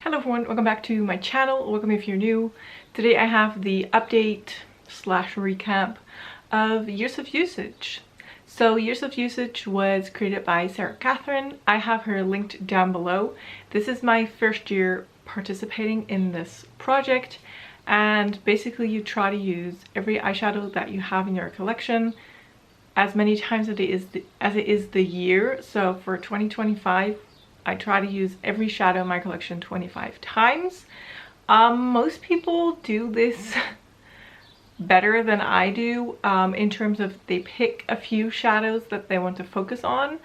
Hello everyone, welcome back to my channel. Welcome if you're new. Today I have the update slash recap of years of usage. So years of usage was created by Sarah Catherine. I have her linked down below. This is my first year participating in this project, and basically you try to use every eyeshadow that you have in your collection as many times as it is the year. So for 2025 I try to use every shadow in my collection 25 times. Most people do this better than I do in terms of they pick a few shadows that they want to focus on.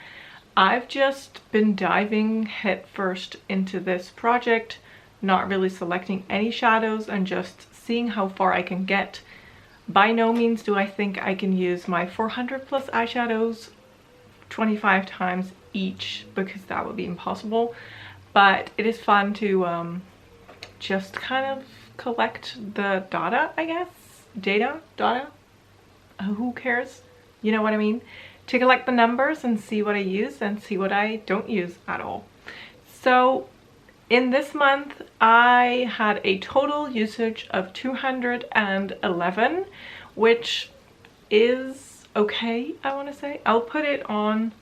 I've just been diving headfirst into this project, not really selecting any shadows and just seeing how far I can get. By no means do I think I can use my 400 plus eyeshadows 25 times each, because that would be impossible, but it is fun to just kind of collect the data, I guess. Data? Who cares? You know what I mean? To collect the numbers and see what I use and see what I don't use at all. So in this month I had a total usage of 211, which is okay, I want to say. I'll put it on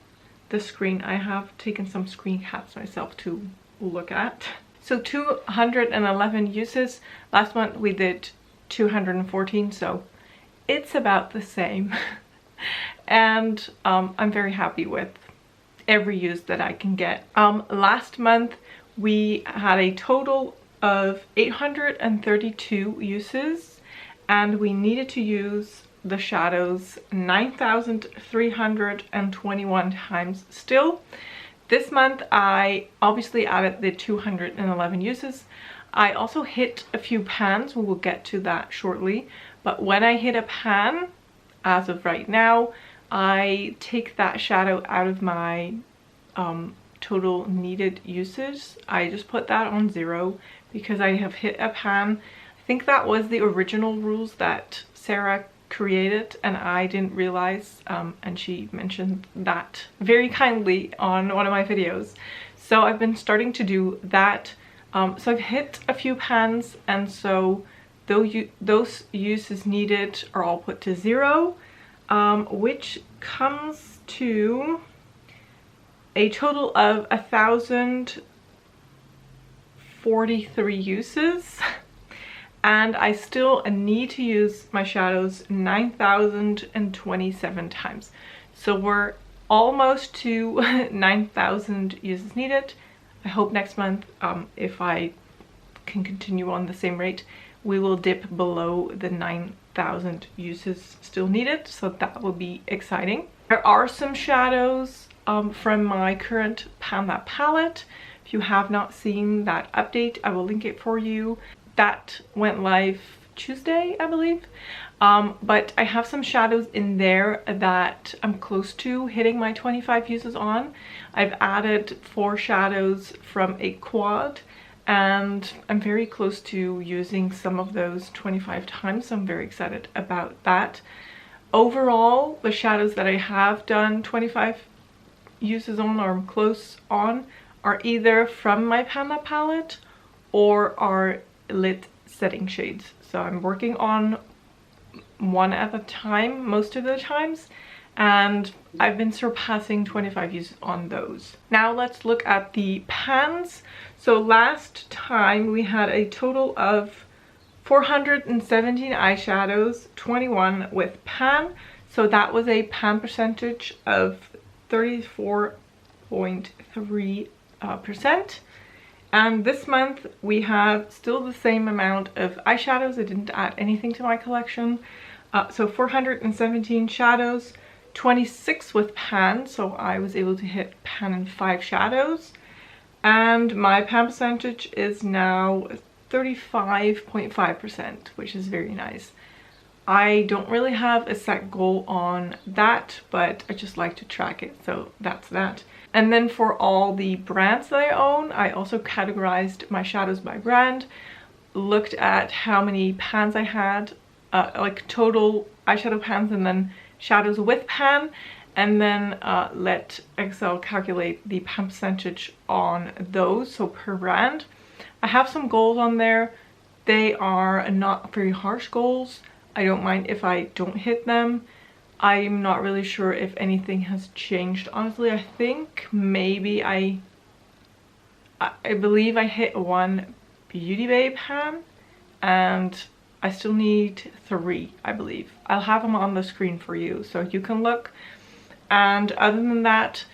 the screen. I have taken some screen caps myself to look at. So 211 uses. Last month we did 214, so it's about the same. And I'm very happy with every use that I can get. Last month we had a total of 832 uses, and we needed to use the shadows 9,321 times still. This month I obviously added the 211 uses. I also hit a few pans. We will get to that shortly, but when I hit a pan, as of right now, I take that shadow out of my total needed uses. I just put that on 0 because I have hit a pan. I think that was the original rules that Sarah created and I didn't realize, and she mentioned that very kindly on one of my videos. So I've been starting to do that. So I've hit a few pans, and so those uses needed are all put to 0, which comes to a total of 1,043 uses. And I still need to use my shadows 9,027 times. So we're almost to 9,000 uses needed. I hope next month, if I can continue on the same rate, we will dip below the 9,000 uses still needed. So that will be exciting. There are some shadows from my current Pan palette. If you have not seen that update, I will link it for you. That went live Tuesday, I believe. But I have some shadows in there that I'm close to hitting my 25 uses on. I've added 4 shadows from a quad, and I'm very close to using some of those 25 times, so I'm very excited about that. Overall, the shadows that I have done 25 uses on, or I'm close on, are either from my Pan palette or are lit setting shades. So I'm working on one at a time most of the times, and I've been surpassing 25 uses on those. Now let's look at the pans. So last time we had a total of 417 eyeshadows, 21 with pan. So that was a pan percentage of 34.3%. And this month we have still the same amount of eyeshadows. I didn't add anything to my collection. So 417 shadows, 26 with pan. So I was able to hit pan in 5 shadows. And my pan percentage is now 35.5%, which is very nice. I don't really have a set goal on that, but I just like to track it. So that's that. And then for all the brands that I own, I also categorized my shadows by brand, looked at how many pans I had, like total eyeshadow pans and then shadows with pan, and then let Excel calculate the pan percentage on those, so per brand. I have some goals on there. They are not very harsh goals. I don't mind if I don't hit them. I'm not really sure if anything has changed, honestly. I think maybe I believe I hit one Beauty Babe pan, and I still need 3, I believe. I'll have them on the screen for you so you can look. And other than that,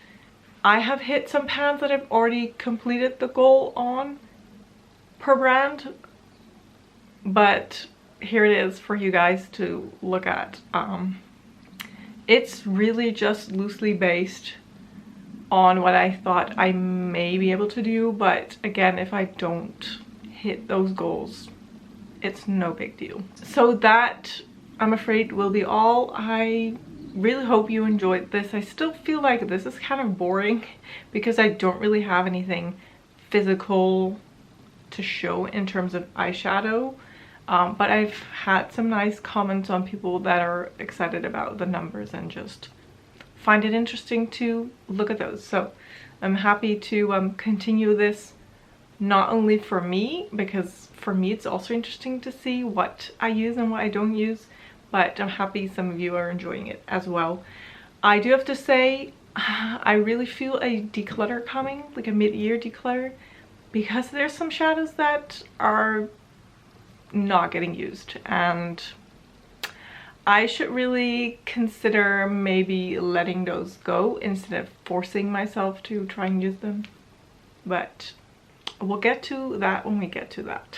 I have hit some pans that I've already completed the goal on per brand, but here it is for you guys to look at. It's really just loosely based on what I thought I may be able to do, but again, if I don't hit those goals, it's no big deal. So that, I'm afraid, will be all. I really hope you enjoyed this. I still feel like this is kind of boring because I don't really have anything physical to show in terms of eyeshadow, but I've had some nice comments on people that are excited about the numbers and just find it interesting to look at those. So I'm happy to continue this, not only for me, because for me it's also interesting to see what I use and what I don't use, but I'm happy some of you are enjoying it as well. I do have to say, I really feel a declutter coming, like a mid-year declutter, because there's some shadows that are not getting used, and I should really consider maybe letting those go instead of forcing myself to try and use them. But we'll get to that when we get to that.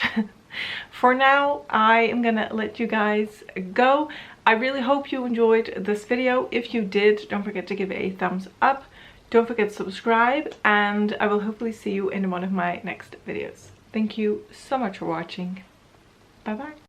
For now, I am gonna let you guys go. I really hope you enjoyed this video. If you did, don't forget to give it a thumbs up. Don't forget to subscribe, and I will hopefully see you in one of my next videos. Thank you so much for watching. Bye bye.